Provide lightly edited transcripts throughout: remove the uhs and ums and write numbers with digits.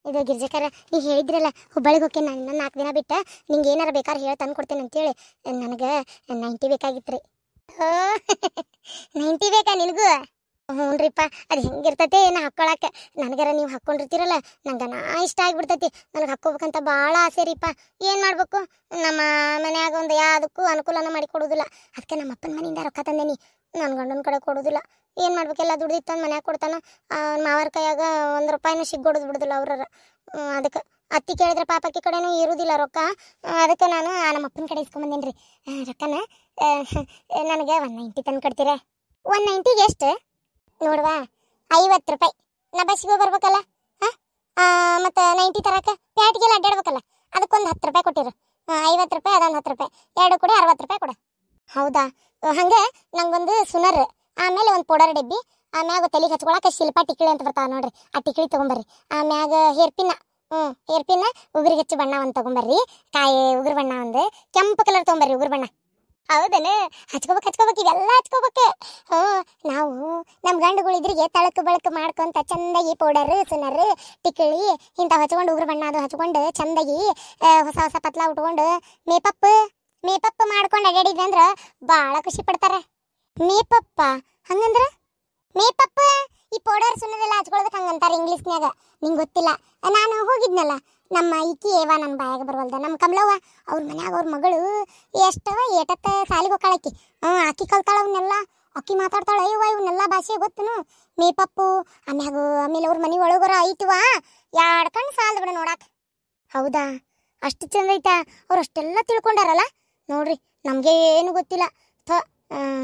ಇದು ಗಿರ್ಜಕರ ನೀವು ಹೇಳಿದ್ರಲ್ಲ ಹುಬ್ಬಳ್ಳಿಗೆ ಹೋಗಿ ನಾನು 4 ದಿನ ಬಿಟ್ಟು ನಿಂಗೆ ಏನಾರ ಬೇಕಾದ್ರೆ ಹೇಳಿ ತಂದು ಕೊಡ್ತೇನೆ ಅಂತೇಳಿ ನನಗೆ 90 ಬೇಕಾಗಿತ್ತು ರೀ. 90 ಬೇಕಾ ನಿನಗೂ? ಹ್ಞೂನ್ರಿಪ್ಪ, ಅದು ಹೆಂಗಿರ್ತೈತೆ ಏನು ಹಾಕ್ಕೊಳಕ್ಕೆ. ನನಗಾರ ನೀವು ಹಾಕ್ಕೊಂಡಿರ್ತೀರಲ್ಲ ನಂಗೆ ಇಷ್ಟ ಆಗಿಬಿಡ್ತೈತಿ. ನನಗೆ ಹಾಕ್ಕೋಬೇಕಂತ ಭಾಳ ಆಸೆ ರೀಪ್ಪ. ಏನು ಮಾಡ್ಬೇಕು, ನಮ್ಮ ಮನ್ಯಾಗ ಒಂದು ಯಾವುದಕ್ಕೂ ಅನುಕೂಲನ ಮಾಡಿ ಕೊಡೋದಿಲ್ಲ. ಅದಕ್ಕೆ ನಮ್ಮ ಅಪ್ಪನ ಮನೆಯಿಂದ ರೊಕ್ಕ ತಂದೇನಿ, ನನ್ನ ಗಂಡನ ಕಡೆ ಕೊಡೋದಿಲ್ಲ. ಏನು ಮಾಡ್ಬೇಕೆಲ್ಲ ದುಡ್ದಿತ್ತು ಅಂದು ಮನ್ಯಾಗ ಕೊಡ್ತಾನೆ. ಮಾವರ ಕೈಯಾಗ 1 ರೂಪಾಯಿನೂ ಸಿಗ್ಗೊಡೋದು ಬಿಡೋದಿಲ್ಲ ಅವ್ರರ. ಅದಕ್ಕೆ ಅತ್ತಿ ಕೇಳಿದ್ರೆ ಪಾಪಕ್ಕಿ ಕಡೆನೂ ಇರೋದಿಲ್ಲ ರೊಕ್ಕ. ಅದಕ್ಕೆ ನಾನು ನಮ್ಮ ಅಪ್ಪನ ಕಡೆ ಇಸ್ಕೊಂಬಂದೇನಿ ರೀ ರೊಕ್ಕನ. ನನಗೆ 190 ತಂದು ಕೊಡ್ತೀರಾ? 190ಗೆ ಎಷ್ಟು ನೋಡುವ? 50 ರೂಪಾಯಿ. ನಾ ಬಸ್ಸಿಗೆ ಬರ್ಬೇಕಲ್ಲ, ಮತ್ತು 90 ತರಕ ಪ್ಯಾಟಿಗೆಲ್ಲ ಅಡ್ಡಾಡ್ಬೇಕಲ್ಲ, ಅದಕ್ಕೊಂದು 10 ರೂಪಾಯಿ ಕೊಟ್ಟಿರು. 50 ರೂಪಾಯಿ, ಅದೊಂದು 10 ರೂಪಾಯಿ, 2 ಕೂಡ 60 ರೂಪಾಯಿ ಕೊಡ. ಹೌದಾ? ಹಂಗೆ ನಂಗೊಂದು ಸುನರ್, ಆಮೇಲೆ ಒಂದು ಪೌಡರ್ ಡಬ್ಬಿ, ಆಮ್ಯಾಗ ತಲೆಗೆ ಹಚ್ಕೊಳಕ್ಕೆ ಶಿಲ್ಪ ಟಿಕ್ಳಿ ಅಂತ ಬರ್ತಾವೆ ನೋಡ್ರಿ, ಆ ಟಿಕ್ಳಿ ತೊಗೊಂಬರ್ರಿ. ಆಮ್ಯಾಗ ಹೇರ್ ಪಿನ್ನ, ಹೇರ್ ಪಿನ್ನ ಉಗುರಿಗೆ ಹಚ್ಚಿ ಬಣ್ಣ ಒಂದು ತೊಗೊಂಬರ್ರಿ. ಕಾಯಿ ಉಗುರು ಬಣ್ಣ ಒಂದು, ಕೆಂಪು ಕಲರ್ ತೊಗೊಂಬರ್ರಿ ಉಗುರು ಬಣ್ಣ. ಹೌದನ? ಹಚ್ಕೋಬೇಕು ಇವೆಲ್ಲ ಹಚ್ಕೋಬೇಕು. ನಾವು ನಮ್ಮ ಗಂಡುಗಳಿದ್ರಿಗೆ ತಳಕು ಬೆಳಕು ಮಾಡ್ಕೊಂತ ಚಂದಾಗಿ ಪೌಡರ್, ಸುನರ್, ಟಿಕ್ಳಿ ಇಂಥವು ಹಚ್ಕೊಂಡು ಉಗುರು ಬಣ್ಣ ಅದು ಹಚ್ಕೊಂಡು ಚಂದಾಗಿ ಹೊಸ ಪತ್ಲ ಉಟ್ಕೊಂಡು ಮೇಪಪ್ ಮಾಡ್ಕೊಂಡು ಅಡ್ಯಾಡಿದ್ವಿ ಅಂದ್ರೆ ಭಾಳ ಖುಷಿ ಪಡ್ತಾರೆ. ಮೇಪಪ್ಪ ಹಂಗಂದ್ರೆ? ಮೇಪಪ್ ಈ ಪೌಡರ್ ಸುಣ್ಣದೆಲ್ಲ ಹಚ್ಕೊಳ್ಳೋದಕ್ಕೆ ಹಂಗಂತಾರೆ ಇಂಗ್ಲೀಷ್ನ್ಯಾಗ. ನಿಂಗೆ ಗೊತ್ತಿಲ್ಲ. ನಾನು ಹೋಗಿದ್ನಲ್ಲ ನಮ್ಮ ಈಕಿ ಏವ ನನ್ನ ಬಾಯಾಗ ಬರವಲ್ದ, ನಮ್ಮ ಕಮಲವ್ವ ಅವ್ರ ಮನ್ಯಾಗ ಅವ್ರ ಮಗಳು ಏಟತ್ತ ಸಾಲಿಗೆ ಹೋಗ್ಕಾಳಕ್ಕಿ. ಅಕ್ಕಿ ಕಲ್ತಾಳ ಅವನ್ನೆಲ್ಲ, ಅಕ್ಕಿ ಮಾತಾಡ್ತಾಳೆ. ಅಯ್ಯವ್ವ ಇವನ್ನೆಲ್ಲ ಭಾಷೆ ಗೊತ್ತನು. ಮೇಪಪ್ಪು ಆಮೇಲೆ ಅವ್ರ ಮನೆ ಒಳಗರ ಐತಿವ 2 ಕಣ್ಣು ಸಾಲದ ಬಿಡ ನೋಡಾಕ. ಹೌದಾ? ಅಷ್ಟು ಚಂದ ಐತಾ? ಅವ್ರು ಅಷ್ಟೆಲ್ಲ ತಿಳ್ಕೊಂಡಾರಲ್ಲ ನೋಡ್ರಿ, ನಮಗೆ ಏನು ಗೊತ್ತಿಲ್ಲ.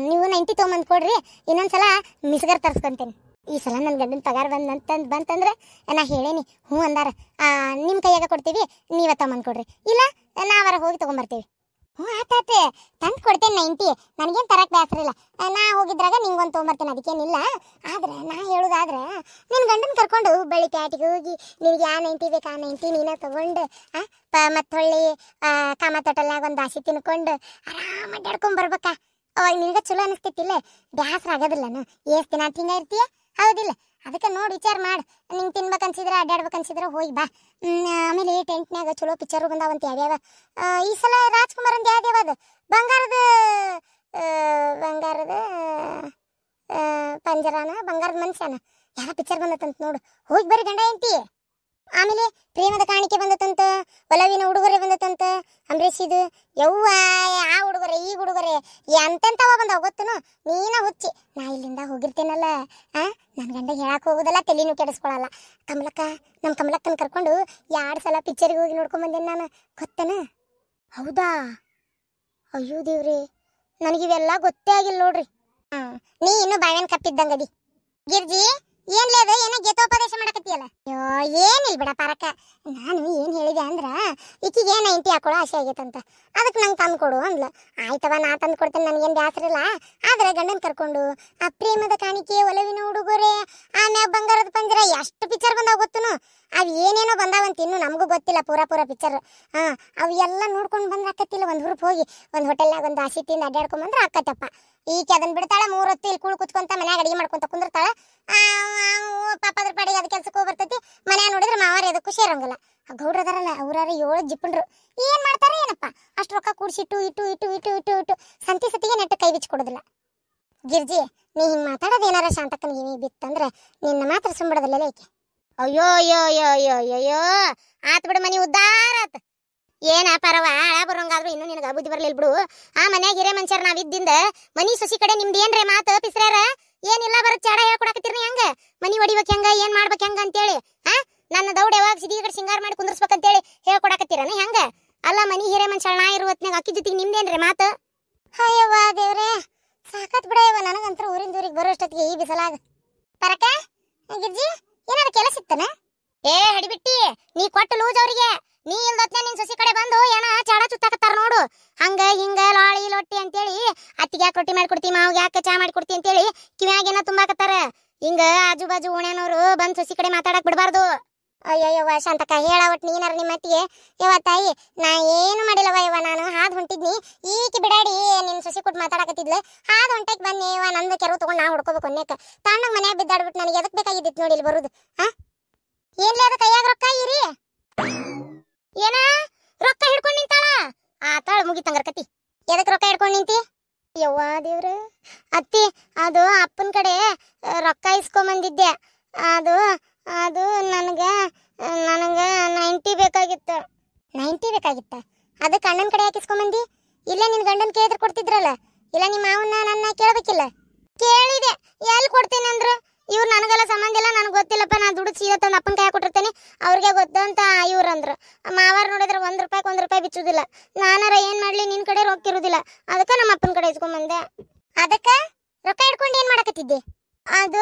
ನೀವು 90 ತೊಗೊಂಬಂದು ಕೊಡ್ರಿ, ಇನ್ನೊಂದ್ಸಲ ಮಿಸ್ಗರ್ ತರ್ಸ್ಕೊಂತೇನೆ. ಈ ಸಲ ನನ್ನ ಗಂಡನ ಪಗಾರ ಬಂತಂದ್ರೆ ನಾ ಹೇಳೇನಿ, ಹ್ಞೂ ಅಂದಾರ. ನಿಮ್ಮ ಕೈಯಾಗ ಕೊಡ್ತೀವಿ, ನೀವೇ ತೊಗೊಂಬಂದು ಕೊಡ್ರಿ, ಇಲ್ಲ ನಾವರ ಹೋಗಿ ತೊಗೊಂಬರ್ತೀವಿ. ಹ್ಞೂ ಆತಾತೆ, ತಂದು ಕೊಡ್ತೇನೆ 90. ನನಗೇನು ತರಕ್ಕೆ ಬೇಸರ ಇಲ್ಲ. ನಾ ಹೋಗಿದ್ರಾಗ ನಿಂಗೊಂದು ತೊಗೊಂಬರ್ತೇನೆ, ಅದಕ್ಕೇನಿಲ್ಲ. ಆದ್ರೆ ನಾ ಹೇಳೋದಾದ್ರೆ ನಿನ್ನ ಗಂಡನ ಕರ್ಕೊಂಡು ಹುಬ್ಬಳ್ಳಿ ಪ್ಯಾಟಿಗೆ ಹೋಗಿ ನಿನಗೆ 90 ಬೇಕಾ 90 ನೀನೇ ತೊಗೊಂಡು ಮತ್ತು ಹೊಳ್ಳಿ ಕಾಮತ್ ಹೋಟೆಲ್ನಾಗ ಒಂದು ದಾಸಿ ತಿನ್ಕೊಂಡು ಆರಾಮ ಅಡ್ಡಾಡ್ಕೊಂಡು ಬರ್ಬೇಕಾ? ಅವಾಗ ನಿನಗೆ ಚಲೋ ಅನಿಸ್ತೈತಿಲ್ಲ, ಬ್ಯಾಸರ ಆಗೋದಿಲ್ಲನು? ಎಷ್ಟು ದಿನ ತಿಂಗ ಇರ್ತೀಯ, ಹೌದಿಲ್ಲ? ಅದಕ್ಕೆ ನೋಡಿ ವಿಚಾರ ಮಾಡಿ, ನಿಂಗೆ ತಿನ್ಬೇಕನ್ಸಿದ್ರೆ ಅಡ್ಡಾಡ್ಬೇಕನ್ಸಿದ್ರೆ ಹೋಗಿ ಬಾ. ಆಮೇಲೆ ಟೆಂಟ್ನಾಗ ಚಲೋ ಪಿಕ್ಚರು ಬಂದಾವಂತ ಯಾವ್ಯಾವ. ಈ ಸಲ ರಾಜ್ಕುಮಾರ್ ಅಂತ ಯಾವ್ಯಾವ ಅದು ಬಂಗಾರದ ಪಂಜರಾನ ಬಂಗಾರದ ಮನುಷ್ಯನ ಯಾವ ಪಿಕ್ಚರ್ ಬಂದತ್ತಂತ ನೋಡು, ಹೋಗಿ ಬರ್ರಿ ಗಂಡ ಹೆಂಡತಿ. ಆಮೇಲೆ ಪ್ರೇಮದ ಕಾಣಿಕೆ ಬಂದತಂತ, ಒಲವಿನ ಉಡುಗೊರೆ ಬಂದತಂತ ಅಂಬರೀಷ್ ಇದು. ಯವ್ವ ಆ ಉಡುಗೊರೆ ಈ ಉಡುಗೊರೆ ಎಂತೆಂತವ ಬಂದಾವ ಗೊತ್ತನು? ನೀನ ಹುಚ್ಚಿ. ನಾ ಇಲ್ಲಿಂದ ಹೋಗಿರ್ತೇನಲ್ಲ, ನನ್ನ ಗಂಡ ಹೇಳಕ್ಕೆ ಹೋಗೋದಲ್ಲ, ತಲೆನೂ ಕೆಡಿಸ್ಕೊಳಲ್ಲ. ನಮ್ಮ ಕಮಲಕ್ಕನ ಕರ್ಕೊಂಡು 2 ಸಲ ಪಿಕ್ಚರಿಗೆ ಹೋಗಿ ನೋಡ್ಕೊಂಬಂದೇನೆ ನಾನು, ಗೊತ್ತನ? ಹೌದಾ? ಅಯ್ಯೋ ದೇವ್ರಿ, ನನಗಿವೆಲ್ಲ ಗೊತ್ತೇ ಆಗಿಲ್ಲ ನೋಡ್ರಿ. ನೀ ಇನ್ನೂ ಬಾವೇನು ಕಪ್ಪಿದ್ದಂಗದಿ. ಗಿರ್ಜಿ ಏನ್ಲೇ ಅದು ಏನೋ ಗೀತೋಪದೇಶ ಮಾಡಕತ್ತೀಯಲ್ಲ? ಅಯ್ಯೋ ಏನಿಲ್ಲ ಬಿಡ ಪಾರಕ. ನಾನು ಏನು ಹೇಳಿದೆ ಅಂದ್ರೆ ಈಕಿಗೆ 90 ಹಾಕೊಳ್ಳೋ ಆಸೆ ಆಗೈತಂತ, ಅದಕ್ಕೆ ನಂಗೆ ತಂದು ಕೊಡು ಅಂದ್ಲ. ಆಯ್ತವ ನಾ ತಂದು ಕೊಡ್ತೇನೆ, ನನಗೇನು ಬ್ಯಾಸರಿಲ್ಲ. ಆದರೆ ಗಂಡನ ಕರ್ಕೊಂಡು ಆ ಪ್ರೇಮದ ಕಾಣಿಕೆ, ಒಲವಿನ ಉಡುಗೊರೆ, ಆಮ್ಯಾಗ ಬಂಗಾರದ ಪಂಜರ ಎಷ್ಟು ಪಿಕ್ಚರ್ ಬಂದಾವ ಗೊತ್ತನು? ಅವು ಏನೇನೋ ಬಂದಾವಂತ ಇನ್ನೂ ನಮಗೂ ಗೊತ್ತಿಲ್ಲ ಪೂರ ಪಿಕ್ಚರ್. ಅವು ಎಲ್ಲ ನೋಡ್ಕೊಂಡು ಬಂದ್ರೆ ಆಕತ್ತಿಲ್ಲ. ಒಂದು ಹುರುಪ್ ಹೋಗಿ ಒಂದು ಹೋಟೆಲ್ನಾಗ ಒಂದು ದಾಸಿ ತಿಂದು ಅಡ್ಡಾಡ್ಕೊಂಬಂದ್ರೆ ಆಕತ್ತಪ್ಪ. ಈಕೆ ಅದನ್ನ ಬಿಡ್ತಾಳೆ, 3 ಹೊತ್ತು ಇಲ್ಲಿ ಕುತ್ಕೊಂತ ಮನ್ಯಾಗ ಅಡಿಗೆ ಮಾಡ್ಕೊಂತ ಕುಂದಿರ್ತಾಳೆ. ಪಾಪ ಅದ್ರ ಪಾಡಿಗೆ ಅದು ಕೆಲ್ಸಕ್ಕೆ ಹೋಗಿ ಬರ್ತೈತಿ. ಮನ್ಯಾಗ ನೋಡಿದ್ರೆ ಮಾವಾರಿ ಅದಕ್ಕೂ ಸೇರಂಗಿಲ್ಲ. ಆ ಗೌಡ್ರದಾರಲ್ಲ ಅವ್ರಾರ 7 ಜಿಪ್ಪಣ್ರು ಏನು ಮಾಡ್ತಾರೆ ಏನಪ್ಪ, ಅಷ್ಟು ರೊಕ್ಕ ಕೂಡಿಸಿಟ್ಟು ಇಟ್ಟು ಸಂತಿಗೆ ನೆಟ್ಟು ಕೈ ಬಿಚ್ಚಿ ಕೊಡೋದಿಲ್ಲ. ಗಿರ್ಜಿ ನೀ ಹಿಂಗೆ ಮಾತಾಡೋದು ಏನಾರ ಶಾಂತಕ್ಕನಿಗೆ ನೀ ಬಿತ್ತಂದ್ರೆ ನಿನ್ನ ಮಾತ್ರ ಸುಂಬಿಡೋದಿಲ್ಲ ಏಕೆ? ಅಯ್ಯೋ ಆತ್ ಬಿಡು, ಮನಿ ಉದ್ದಾರ ಆತ. ಏನ ಪರವ ಹಳ ಬರೋಂಗಾದ್ರು ಇನ್ನೂ ನಿನಗೆ ಬುದ್ಧಿ ಬರ್ಲಿಲ್ಲ ಬಿಡು. ಆ ಮನ್ಯಾಗ ಹಿರೇ ಮನುಷ್ಯರ ನಾವಿದ್ದಿಂದ ಮನಿ ಸೊಸಿ ಕಡೆ ನಿಮ್ದು ಏನ್ರೆ ಮಾತು ಪಿಸ್ರ್ಯಾರ ಏನಿಲ್ಲ, ಬರೋ ಚಾಡ ಹೇಳ್ಕೊಡಕತ್ತೀರಿ ಹೆಂಗ ಮನಿ ಹೊಡಿಬೇಕು ಹೆಂಗ ಏನ್ ಮಾಡ್ಬೇಕು ಹೆಂಗ ಅಂತೇಳಿ. ನನ್ನ ದೌಡ್ ಯಾವಾಗ ಸಿಡಿ ಕಡೆ ಸಿಂಗಾರ ಮಾಡಿ ಕುಂದರ್ಸ್ಬೇಕಂತೇಳಿ ಹೇಳ್ಕೊಡಕತ್ತೀರನ ಹೆಂಗ? ಅಲ್ಲ ಮನಿ ಹಿರೇ ಮನುಷ್ಯ ನಾ ಇರುವತ್ನಾಗ ಅಕ್ಕಿ ಜೊತೆಗೆ ನಿಮ್ದೇನ್ರಿ ಮಾತು? ಅಯ್ಯವ್ವ ದೇವ್ರೆ, ಸಾಕತ್ ಬಿಡಯ್ಯವ, ನನಗಂತೂ ಊರಿಂದ ಊರಿಗೆ ಬರೋಷ್ಟೊತ್ತಿಗೆ ಈ ಬಿಸಲಾಗ. ಪರಕ ಗಿರ್ಜಿ ಏನಾರ ಕೆಲಸ ಇತ್ತನ? ಏ ಹಡಿಬಿಟ್ಟಿ, ನೀ ಕೊಟ್ಟು ಲೂಜ್ ಅವ್ರಿಗೆ. ನೀ ಇಲ್ದೊತ್ನ ನಿನ್ ಸೊಸಿ ಕಡೆ ಬಂದು ಏನ ಚಾಡ ಚುತ್ತಾಕತ್ತಾರ ನೋಡು. ಹಂಗ ಹಿಂಗ ಲಾಳಿ ಲೊಟ್ಟಿ ಅಂತೇಳಿ ಅತ್ತಿಗೆ ಯಾಕೆ ರೊಟ್ಟಿ ಮಾಡಿಕೊಡ್ತಿ, ಮಾವಿಗೆ ಯಾಕೆ ಚಾ ಮಾಡಿಕೊಡ್ತಿ ಅಂತೇಳಿ ಕಿವ್ಯಾಗೇನ ತುಂಬಾಕತ್ತಾರ. ಹಿಂಗ ಆಜು ಬಾಜು ಓಣ್ಯಾನವ್ರು ಬಂದ್ ಸೊಸಿ ಕಡೆ ಮಾತಾಡಕ್ ಬಿಡಬಾರ್ದು. ಅಯ್ಯವ್ವ ಶಾಂತಕ್ಕ ಹೇಳ ಒಟ್ಟು ನೀನಾರ ನಿಮ್ಮ ಅತ್ತಿಗೆ. ಯವ್ವ ತಾಯಿ ನಾ ಏನು ಮಾಡಿಲ್ಲವ ಯವ್ವ, ನಾನು ಹಾದ್ ಹೊಂಟಿದ್ನಿ, ಈಕಿ ಬಿಡಾಡಿ ನಿನ್ ಸೊಸಿ ಕೊಟ್ಟು ಮಾತಾಡಕತ್ತಿದ್ಲೆ. ಹಾದ್ ಹೊಂಟಕ್ ಬನ್ನಿ ಯವ್ವ, ನಂದು ಕೆರವು ತಗೊಂಡು ನಾ ಹುಡ್ಕೋಬೇಕು ಅನ್ನೇಕ. ತಾಂಡಾಗ ಮನ್ಯಾಗ ಬಿದ್ದಾಡ್ಬಿಟ್ಟು ನನಗೆ ಎದಕ್ ಬೇಕಾಗಿದ್ದಿತ್ತು ನೋಡಿ ಇಲ್ಲಿ ಬರುದು. ಏನ್ಲೇ ಅದು ಕೈಯಾಗ ರೊಕ್ಕ ಇರಿ ನಿಂತಿ ಯವ್ವ ದೇವ್ರ ಅತ್ತಿ ಅದು ಅಪ್ಪನ ಕಡೆ ರೊಕ್ಕ ಇಸ್ಕೊಂಬಂದಿದ್ದೆ ಅದು ಅದು ನನಗೆ ನನಗೆ 90 ಬೇಕಾಗಿತ್ತು 90 ಬೇಕಾಗಿತ್ತ ಅದಕ್ಕೆ ಅಣ್ಣನ ಕಡೆ ಯಾಕೆ ಇಸ್ಕೊಂಬಂದಿ ಇಲ್ಲ ನಿನ್ನ ಗಂಡನ ಕೇಳಿದ್ರೆ ಕೊಡ್ತಿದ್ರಲ್ಲ ಇಲ್ಲ ನಿಮ್ಮ ಮಾವನ್ನ ನನ್ನ ಕೇಳಬೇಕಿಲ್ಲ ಕೇಳಿದೆ ಎಲ್ಲಿ ಕೊಡ್ತೀನಿ ಅಂದ್ರು ಇವ್ರು ನನಗೆಲ್ಲ ಸಂಬಂಧ ಇಲ್ಲ ನನಗೆ ಗೊತ್ತಿಲ್ಲಪ್ಪ ನಾನು ದುಡ್ಡು ಸೀದಾ ತಂದು ಅಪ್ಪನ ಕೈ ಕೊಟ್ಟಿರ್ತೇನೆ ಅವ್ರಿಗೆ ಗೊತ್ತಂತ ಇವ್ರು ಅಂದ್ರು ಮಾವಾರು ನೋಡಿದ್ರೆ 1 ರೂಪಾಯಿ ಬಿಚ್ಚುದಿಲ್ಲ ನಾನಾರ ಏನು ಮಾಡಲಿ ನಿನ್ನ ಕಡೆ ರೊಕ್ಕ ಇರುವುದಿಲ್ಲ ಅದಕ್ಕೆ ನಮ್ಮ ಅಪ್ಪನ ಕಡೆ ಇಸ್ಕೊಂಬಂದೆ ಅದಕ್ಕೆ ರೊಕ್ಕ ಇಟ್ಕೊಂಡು ಏನು ಮಾಡಕತ್ತಿದ್ದೆ ಅದು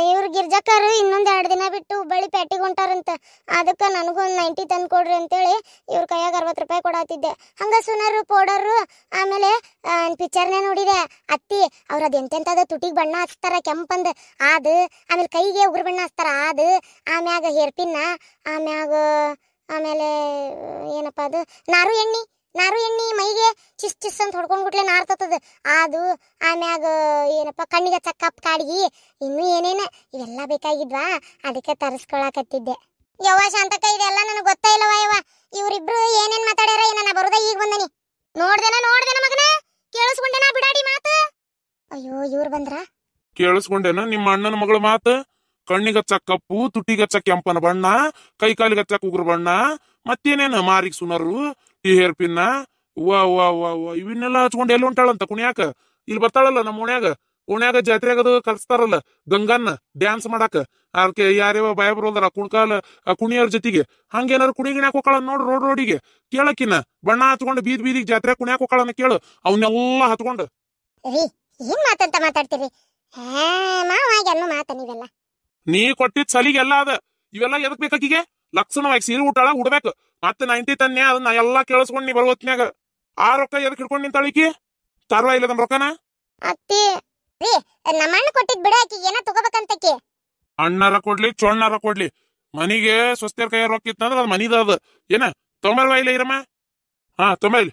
ಇವ್ರು ಗಿರ್ಜಕ್ಕರು ಇನ್ನೊಂದು 2 ದಿನ ಬಿಟ್ಟು ಹುಬ್ಬಳ್ಳಿ ಪೇಟೆಗೆ ಹೊಂಟಾರಂತ ಅದಕ್ಕೆ ನನಗೂ ಒಂದು 90 ತಂದು ಕೊಡ್ರಿ ಅಂತೇಳಿ ಇವ್ರ ಕೈಯಾಗ 60 ರೂಪಾಯಿ ಕೊಡಾತಿದ್ದೆ ಹಂಗೆ ಸುನರು ಪೌಡರು ಆಮೇಲೆ ಪಿಕ್ಚರ್ನೇ ನೋಡಿದೆ ಅತ್ತಿ ಅವ್ರು ಅದು ಎಂತೆಂಥದ್ದು ತುಟಿಗೆ ಬಣ್ಣ ಹಚ್ತಾರ ಕೆಂಪಂದು ಅದು ಆಮೇಲೆ ಕೈಗೆ ಉಗುರು ಬಣ್ಣ ಹಚ್ತಾರ ಅದು ಆಮ್ಯಾಗ ಹೇರ್ ಪಿನ್ನ ಆಮೇಲೆ ಏನಪ್ಪ ಅದು ನಾರು ಎಣ್ಣೆ ಮೈಗೆ ಚಿಸ್ ಅಂತ ಹೊಡ್ಕೊಂಡ್ಬಿಟ್ಲೆ ನಾರ್ತದ ಅದು ಆಮ್ಯಾಗ ಏನಪ್ಪ ಕಣ್ಣಿಗೆ ಚಕ್ಕಪ್ ಕಾಡಿಗೆ ಇನ್ನೂ ಏನೇನ ಇವೆಲ್ಲ ಬೇಕಾಗಿದ್ವಾ ಅದಕ್ಕೆ ತರಿಸ್ಕೊಳಕತ್ತಿದ್ದೆ ಯವ್ವ ಶಾಂತಕ್ಕ ಇದೆಲ್ಲ ನನಗೆ ಗೊತ್ತೇ ಇಲ್ಲವ ಯವ್ವ ಇವರಿಬ್ರು ಏನೇನ್ ಮಾತಾಡ್ಯಾರ ಏನ ಬರೋದ ಈಗ ಬಂದನಿ ನೋಡ್ದೇನ ಮಗನ ಕೇಳಿಸ್ಕೊಂಡೇನ ಬಿಡಾಡಿ ಮಾತು ಅಯ್ಯೋ ಇವ್ರು ಬಂದ್ರ ಕೇಳಿಸ್ಕೊಂಡೇನ ನಿಮ್ಮ ಅಣ್ಣನ ಮಗಳ ಮಾತು ಕಣ್ಣಿಗೆ ಕಪ್ಪು ತುಟಿಗೆ ಕೆಂಪನ ಬಣ್ಣ ಕೈ ಕಾಲಿಗೆ ಉಗುರು ಬಣ್ಣ ಮತ್ತೇನೇನು ಮಾರಿಗೆ ಸುನರು ಈ ಹೇರ್ ಪಿನ್ನ ವಾ ವಾ ವಾ ವಾ ಇವನ್ನೆಲ್ಲ ಹಚ್ಕೊಂಡು ಎಲ್ಲಿ ಹೊಂಟಾಳಂತ ಕುಣಿಯಾಕ ಇಲ್ಲಿ ಬರ್ತಾಳಲ್ಲ ನಮ್ಮ ಓಣ್ಯಾಗ ಜಾತ್ರೆಗದು ಕಲ್ಸ್ತಾರಲ್ಲ ಗಂಗನ್ನ ಡ್ಯಾನ್ಸ್ ಮಾಡಾಕ ಅದಕ್ಕೆ ಯಾರ್ಯಾವ ಭಯ ಬರೋದಾರ ಕುಣಿಯೋರ್ ಜೊತೆಗೆ ಹಂಗೇನಾರು ಕುಣಿಗಿಣ್ಯಾಕ ಹೋಗಾಳ ನೋಡ್ರಿ ರೋಡಿಗೆ ಕೇಳಕಿನ ಬಣ್ಣ ಹಚ್ಕೊಂಡು ಬೀದಿಗೆ ಜಾತ್ರೆ ಕುಣಿಯಾಕ ಹೋಗಾಳನ್ನ ಕೇಳು ಅವನ್ನೆಲ್ಲ ಹತ್ಕೊಂಡು ಏನ್ ಮಾತಂತ ಮಾತಾಡ್ತೀರಿ ಮಾತ ನೀವೆಲ್ಲ ನೀ ಕೊಟ್ಟಿದ್ ಸಲಿಗೆಲ್ಲ ಅದ ಇವೆಲ್ಲ ಎದಕ್ ಬೇಕಾಕಿಗೆ ಲಕ್ಷಣವಾಗಿ ಸೀರೆ ಊಟಾಳ ಉಡ್ಬೇಕು ಮತ್ತೆ 90 ತನ್ನೆ ಅದನ್ನ ಎಲ್ಲಾ ಕೇಳಿಸ್ಕೊಂಡ್ ನೀ ಬರೋತ್ನ್ಯಾಗ ಆ ರೊಕ್ಕ ಎದಕ್ ಹಿಡ್ಕೊಂಡ್ ನಿಂತಾಳಿಕಿ ತರ್ವ ಇಲ್ಲ ನಮ್ ರೊಕ್ಕನ ಅತ್ತಿ ನಮ್ಮ ಅಣ್ಣ ಕೊಟ್ಟಿದ್ ಬಿಡ ಆಕಿ ಏನ ತಗೋಬೇಕಂತಕಿ ಅಣ್ಣಾರ ಕೊಡ್ಲಿ ಚೊಣ್ಣಾರ ಕೊಡ್ಲಿ ಮನಿಗೆ ಸ್ವಸ್ತಿಯರ್ ಕೈ ರೊಕ್ಕ ಇತ್ತಂದ್ರ ಅದ್ ಮನಿದ ಅದ ಏನ ತೊಂಬಲ್ವಾ ಇಲ್ಲ ಇರಮ್ಮ ಹಾ ತೊಂಬಲ್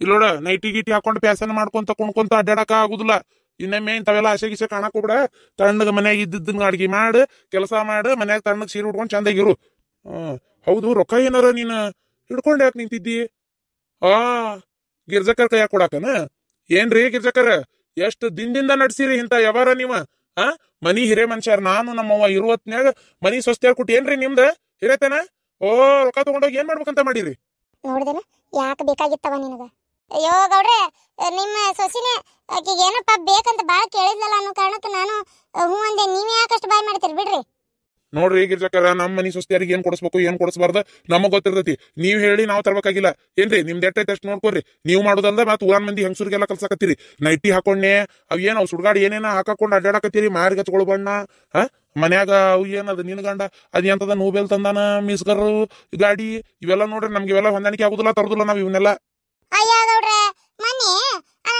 ಇಲ್ಲೋಡ ನೈಟಿ ಗೀಟಿ ಹಾಕೊಂಡು ಪ್ಯಾಸನ ಮಾಡ್ಕೊಂತ ಕುಣ್ಕೊಂತ ಅಡ್ಡಾಡಕ ಆಗುದಿಲ್ಲ ಇನ್ನೊಮ್ಮೆ ಇಂಥವೆಲ್ಲ ಆಸೆ ಗೀಸೆ ಕಾಣಕ್ ಹೋಗ್ಬಿಡ ತಣ್ಣಗ ಮನ್ಯಾಗ ಇದ್ದಿದ್ದನ್ನ ಅಡ್ಗಿ ಮಾಡು ಕೆಲಸ ಮಾಡು ಮನ್ಯಾಗ ತಣ್ಣಗ್ ಸೀರೆ ಉಟ್ಕೊಂಡು ಚಂದಾಗಿರು ಹೌದು ರೊಕ್ಕ ಏನಾರ ನೀನ್ ಹಿಡ್ಕೊಂಡ್ ಯಾಕೆ ನಿಂತಿದ್ದಿ ಗಿರ್ಜಕರ್ ಕೈಯಾಗ ಕೊಡಾಕನ ಏನ್ರಿ ಗಿರ್ಜಕರ್ ಎಷ್ಟು ದಿನದಿಂದ ನಡ್ಸಿರಿ ಇಂತ ಯಾವಾರ ನೀವ ಮನಿ ಹಿರೇ ಮನುಷ್ಯರ್ ನಾನು ನಮ್ಮವ್ವ ಇರುವತ್ನ್ಯಾಗ ಮನಿ ಸ್ವಸ್ತಿಯಾರ್ ಕೊಟ್ಟು ಏನ್ರಿ ನಿಮ್ದ ಹಿರೇತನ ರೊಕ್ಕ ತಗೊಂಡೋಗಿ ಏನ್ ಮಾಡ್ಬೇಕಂತ ಮಾಡಿರಿ ನೋಡಿದೇನ ಯಾಕೆ ಬೇಕಾಗಿತ್ತವ ನಿನಗ ಅಯ್ಯೋ ಗೌಡ್ರೆ ನಿಮ್ಮ ಸೊಸಿನೇ ಆಕಿಗೆ ಏನಪ್ಪ ಬೇಕಂತ ಬಾಳ ಕೇಳಿದ್ಲಲ್ಲ ಅನ್ನೋ ಕಾರಣಕ್ಕೆ ನಾನು ಹ್ಞೂ ಅಂದೆ ನೀವ್ ಯಾಕಷ್ಟು ಬಾಯ್ ಮಾಡ್ತೀರಿ ಬಿಡ್ರಿ ನೋಡ್ರಿ ಗಿರ್ಜಕರ ನಮ್ಮ ಮನಿ ಸ್ವಸ್ತಿಯರಿಗೆ ಏನ್ ಕೊಡಿಸ್ಬೇಕು ಏನ್ ಕೊಡಿಸ್ಬಾರ್ದ ನಮಗ್ ಗೊತ್ತಿರ್ತೈತಿ ನೀವ್ ಹೇಳಿ ನಾವ್ ತರ್ಬೇಕಾಗಿಲ್ಲ ಏನ್ರಿ ನಿಮ್ದು ಎಟ್ಟೈತೆ ಅಷ್ಟು ನೋಡ್ಕೊರಿ ನೀವು ಮಾಡೋದಲ್ದ ಮತ್ ಊರಾನ್ ಮಂದಿ ಹೆಂಗಸರಿಗೆಲ್ಲ ಕಲ್ಸಾಕತ್ತೀರಿ ನೈಟಿ ಹಾಕೊಂಡೆ ಅವ್ ಸುಡ್ಗಾಡ್ ಏನೇನ ಹಾಕೊಂಡು ಅಡ್ಡಾಡಕತ್ತೀರಿ ಮಾರಿಗೆ ಹಚ್ಕೊಳ್ ಬಣ್ಣ ಮನ್ಯಾಗ ಅವು ಏನದ ನಿನ್ ಗಂಡ ಅದ್ ಎಂತದ ನೋಬೆಲ್ ತಂದಾನ ಮಿಸ್ಗರ್ ಗಾಡಿ ಇವೆಲ್ಲ ನೋಡ್ರಿ ನಮ್ಗೆ ಇವೆಲ್ಲ ಹೊಂದಾಣಿಕೆ ಆಗುದಿಲ್ಲ ತರದಿಲ್ಲ ನಾವ್ ಇವನ್ನೆಲ್ಲ ಅಯ್ಯ ಗೌಡ್ರೆ ಮನೆ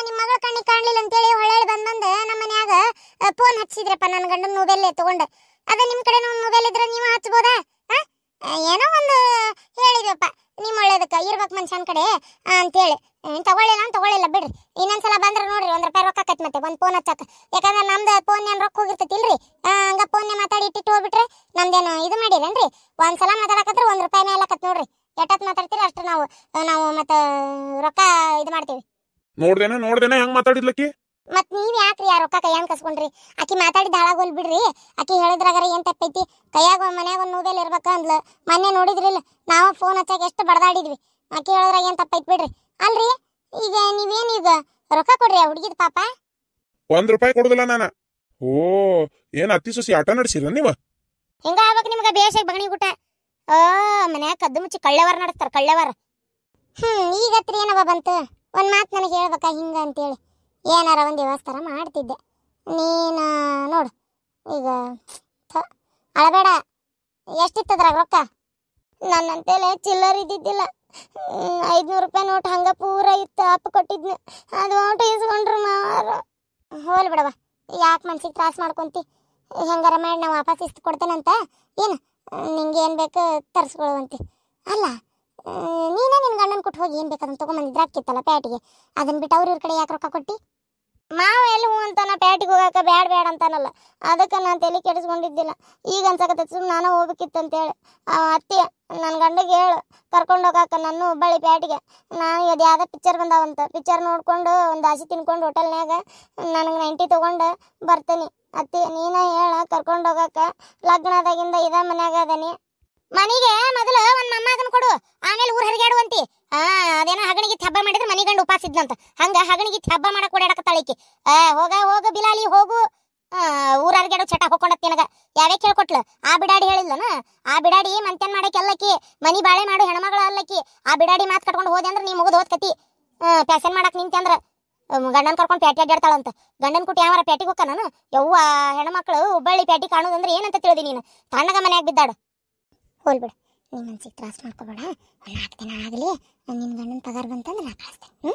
ನಿಮ್ಮ ಮಗಳ ಕಣ್ಣಿಗೆ ಕಾಣ್ಲಿಲ್ಲ ಅಂತೇಳಿ ಹೊಳ್ಳಿ ಬಂದಂದ ನಮ್ಮ ಮನ್ಯಾಗ ಫೋನ್ ಹಚ್ಚಿದ್ರಪ್ಪ ನನ್ನ ಗಂಡನ ಮೊಬೈಲ್ ತಗೊಂಡು ಅದ ನಿಮ್ ಕಡೆ ಒಂದು ಮೊಬೈಲ್ ಇದ್ರೆ ನೀವು ಹಚ್ಬೋದಾ ಏನೋ ಒಂದು ಹೇಳಿದ್ವಪ್ಪ ನಿಮ್ ಒಳ್ಳೇದಕ್ಕ ಇರ್ಬೇಕು ಮನುಷ್ಯನ ಕಡೆ ಅಂತೇಳಿ ತಗೊಳ್ಳಿಲ್ಲ ಬಿಡ್ರಿ ಇನ್ನೊಂದ್ಸಲ ಬಂದ್ರೆ ನೋಡ್ರಿ ₹1 ರೊಕ್ಕ ಆಕತ್ ಮತ್ತೆ ಒಂದ್ ಫೋನ್ ಹಚ್ಚಕ ಯಾಕಂದ್ರೆ ನಮ್ದು ಫೋನ್ ಏನ್ ರೊಕ್ಕ ಹೋಗಿರ್ತೈತಿಲ್ರಿ ಹಂಗ ಫೋನ್ ಮಾತಾಡಿ ಇಟ್ಟಿಟ್ಟು ಹೋಗ್ಬಿಟ್ರೆ ನಮ್ದೇನು ಇದು ಮಾಡಿರೇನ್ರಿ ಒಂದ್ಸಲ ಮಾತಾಡಕತ್ರ ₹1 ಮೇಲೆ ಆಕತ್ ನೋಡ್ರಿ ಎಷ್ಟತ್ ಮಾತಾಡ್ತೀರಿ ಅಷ್ಟು ನಾವು ಮತ್ತ ರೊಕ್ಕ ಇದು ಮಾಡ್ತೀವಿ ನೋಡ್ದೇನೆ ಹೆಂಗ್ ಮಾತಾಡಿದ್ಲಕ್ಕಿ ಮತ್ ನೀವ್ ಯಾಕ್ರಿ ಆ ರೊಕ್ಕ ಕೈಯಾಗ ಕಸ್ಕೊಂಡ್ರಿ ಆಕಿ ಮಾತಾಡಿದ ಹಾಳಾಗೋಲ್ ಬಿಡ್ರಿ ಆಕಿ ಹೇಳಿದ್ರಾಗಾರ ಏನ್ ತಪ್ಪೈತಿ ಕೈಯಾಗ ಮನ್ಯಾಗ ಒಂದ್ ಮೊಬೈಲ್ ಇರ್ಬೇಕ ಅಂದ್ಲ ಮೊನ್ನೆ ನೋಡಿದ್ರಿಲ್ಲ ನಾವು ಫೋನ್ ಹಚ್ಚಾಕ ಎಷ್ಟು ಬಡದಾಡಿದ್ವಿ ಆಕಿ ಹೇಳಿದ್ರಾಗ ಏನ್ ತಪ್ಪೈತಿ ಬಿಡ್ರಿ ಅಲ್ರಿ ಈಗ ನೀವೇನ್ ಈಗ ರೊಕ್ಕ ಕೊಡ್ರಿ ಆ ಹುಡುಗಿದ ಪಾಪ ₹1 ಕೊಡುದಿಲ್ಲ ನಾನ ಏನ್ ಅತ್ತಿ ಸೊಸಿ ಆಟ ನಡ್ಸಿರ ನೀವ ಹಿಂಗ ಆಗ್ಬೇಕು ನಿಮ್ಗ ಬೇಷಾಗಿ ಬಗಣಿ ಊಟ ಮನ್ಯಾಗ ಕದ್ದು ಮುಚ್ಚಿ ಕಳ್ಳೆವಾರ ನಡೆಸ್ತಾರ ಕಳ್ಳೆವಾರ ಈಗತ್ರಿ ಏನವ ಬಂತು ಒಂದ್ ಮಾತು ನನಗೆ ಹೇಳ್ಬೇಕಾ ಹಿಂಗ ಅಂತೇಳಿ ಏನಾರ ಒಂದು ವ್ಯವಸ್ಥಾರ ಮಾಡ್ತಿದ್ದೆ ನೀನು ನೋಡು ಈಗ ಅಳಬೇಡ ಎಷ್ಟಿತ್ತದ್ರಾಗ ರೊಕ್ಕ ನನ್ನಂತೇಲೆ ಚಿಲ್ಲರ್ ಇದ್ದಿದ್ದಿಲ್ಲ ₹500 ನೋಟ್ ಹಂಗ ಪೂರ ಇತ್ತು ಅಪ್ಪ ಕೊಟ್ಟಿದ್ನ ಅದು ಓಟ ಇಸ್ಕೊಂಡ್ರು ಮಾರ ಹೋಲ್ ಬಿಡವ ಯಾಕೆ ಮನ್ಸಿಗೆ ತ್ರಾಸ ಮಾಡ್ಕೊಂತಿ ಹೆಂಗಾರ ಮಾಡಿ ನಾವು ವಾಪಸ್ ಇಷ್ಟು ಕೊಡ್ತೇನಂತ ಏನು ನಿಂಗೆ ಏನು ಬೇಕು ತರಿಸ್ಕೊಳ್ಳುವಂತೆ ಅಲ್ಲ ನೀನೇ ನಿನ್ನ ಗಂಡನ ಕೊಟ್ಟು ಹೋಗಿ ಏನು ಬೇಕಾದಂತ ತೊಗೊಂಬಂದಿದ್ರೆ ಹಾಕಿತ್ತಲ್ಲ ಪ್ಯಾಟಿಗೆ ಅದನ್ನ ಬಿಟ್ಟು ಅವ್ರ ಕಡೆ ಯಾಕೆ ರೊಕ್ಕ ಕೊಟ್ಟಿ ಮಾವ ಎಲ್ಲಿ ಹೂ ಅಂತಾನ ಪ್ಯಾಟಿಗೆ ಹೋಗಾಕ ಬ್ಯಾಡ ಬ್ಯಾಡ ಅಂತಾನಲ್ಲ, ಅದಕ್ಕೆ ನಾನು ತಲೆ ಕೆಡಿಸ್ಕೊಂಡಿದ್ದಿಲ್ಲ. ಈಗ ಅನ್ಸಕತ್ತ ಸುಮ್ಮನೆ ನಾನು ಹೋಗ್ಬೇಕಿತ್ತಂತೇಳಿ. ಅತ್ತಿ ನನ್ನ ಗಂಡಗೆ ಹೇಳು ಕರ್ಕೊಂಡು ಹೋಗಾಕ ನನ್ನ ಹುಬ್ಬಳ್ಳಿ ಪ್ಯಾಟಿಗೆ. ನಾನು ಇದು ಯಾವುದೋ ಪಿಕ್ಚರ್ ಬಂದಾವಂತ, ಪಿಕ್ಚರ್ ನೋಡ್ಕೊಂಡು ಒಂದು ಹಸಿ ತಿನ್ಕೊಂಡು ಹೋಟೆಲ್ನಾಗ ನನಗೆ 90 ತೊಗೊಂಡು ಬರ್ತೀನಿ. ಅತ್ತಿ ನೀನ ಹೇಳ ಕರ್ಕೊಂಡು ಹೋಗಾಕ. ಲಗ್ನದಾಗಿಂದ ಇದ ಮನ್ಯಾಗ ಅದನಿ. ಮನಿಗೆ ಮೊದಲು ಒಂದು ಮೊಮ್ಮಗನ ಕೊಡು, ಆಮೇಲೆ ಊರು ಹರಿಗಾಡುವಂತಿ. ಅದೇನೋ ಹಗಣಿಗೆ ಹಬ್ಬ ಮಾಡಿದ್ರೆ ಮನಿ ಗಂಡು ಉಪಾಸ ಇದ್ನಂತ, ಹಂಗ ಹಗಣಿಗೆ ಹಬ್ಬ ಮಾಡಕ್ ಓಡಾಡಕತ್ತಾಳಿಕಿ. ಹೋಗ ಬಿಲಾಲಿ ಹೋಗು, ಊರ ಹರಿಗಾಡು ಚಟ ಹೋಗ್ಕೊಂಡತ್ ನಿನಗ ಯಾವೇ ಕೇಳ್ಕೊಟ್ಲು. ಆ ಬಿಡಾಡಿ ಹೇಳಿಲ್ಲನ, ಆ ಬಿಡಾಡಿ ಮಂತ್ಯನ್ ಮಾಡಕ್ಕೆ ಅಲ್ಲಕ್ಕಿ, ಮನಿ ಬಾಳೆ ಮಾಡು ಹೆಣ್ಮಗಳ ಅಲ್ಲಕ್ಕಿ. ಆ ಬಿಡಾಡಿ ಮಾತು ಕಟ್ಕೊಂಡು ಹೋದೆ ಅಂದ್ರೆ ನೀ ಮುಗಿದು ಹೋದ್ಕತಿ. ಪ್ಯಾಸನ್ ಮಾಡಕ್ ನಿಂತೆ ಅಂದ್ರ ಗಂಡನ್ ಕರ್ಕೊಂಡು ಪ್ಯಾಟಿ ಅಡ್ಡಾಡ್ತಾಳಂತ. ಗಂಡನ್ ಕುಟಿ ಯಾವಾರ ಪ್ಯಾಟಿಗೆ ಹೋಗ ನಾನು ಯವ್ವ ಹೆಣ್ಮಕ್ಳು ಹುಬ್ಬಳ್ಳಿ ಪ್ಯಾಟಿ ಕಾಣೋದಂದ್ರೆ ಏನಂತ ತಿಳಿದಿ ನೀನು? ತಣ್ಣಗ ಮನ್ಯಾಗ ಬಿದ್ದಾಡ. ಹೋಲ್ಬಿಡು, ನೀ ಮನ್ಸಿಗೆ ತ್ರಾಸ ಮಾಡ್ಕೋಬೇಡ. ಒಂದು 4 ದಿನ ಆಗಲಿ, ನಿನ್ನ ಗಂಡನ ಪಗಾರ ಬಂತಂದ್ರೆ ನಾ ಕಳಿಸ್ತೇನೆ.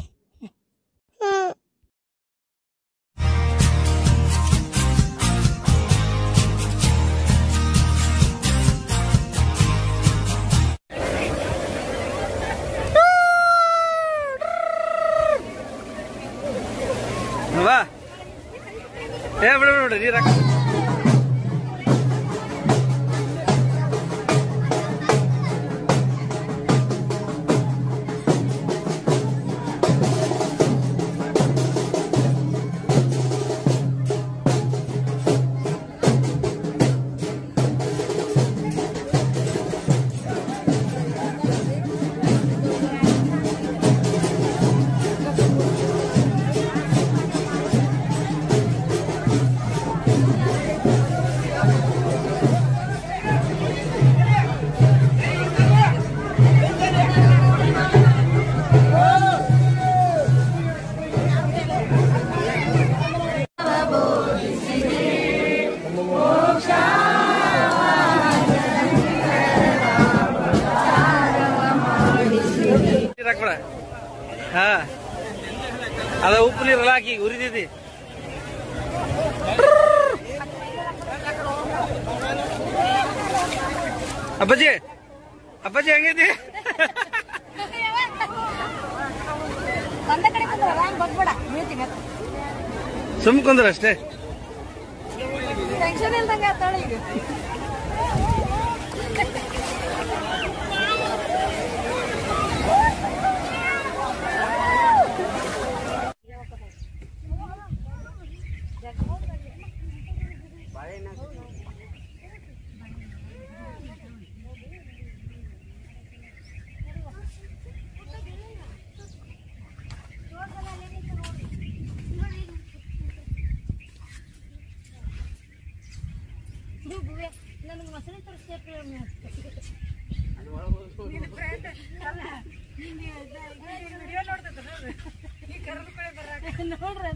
ಬಾ ಬಿಡು ನೀರ ಹಾಕ್ಬೇಡ. ಹಾ ಅದ ಉಪ್ಪು ನೀರಲ್ಲ ಹಾಕಿ ಉರಿದೈತಿ. ಅಪ್ಪಾಜಿ ಹೆಂಗೈತಿ? ಸುಮ್ ಕುಂದ್ರ ಅಷ್ಟೇ. ನೋಡ್ರಿ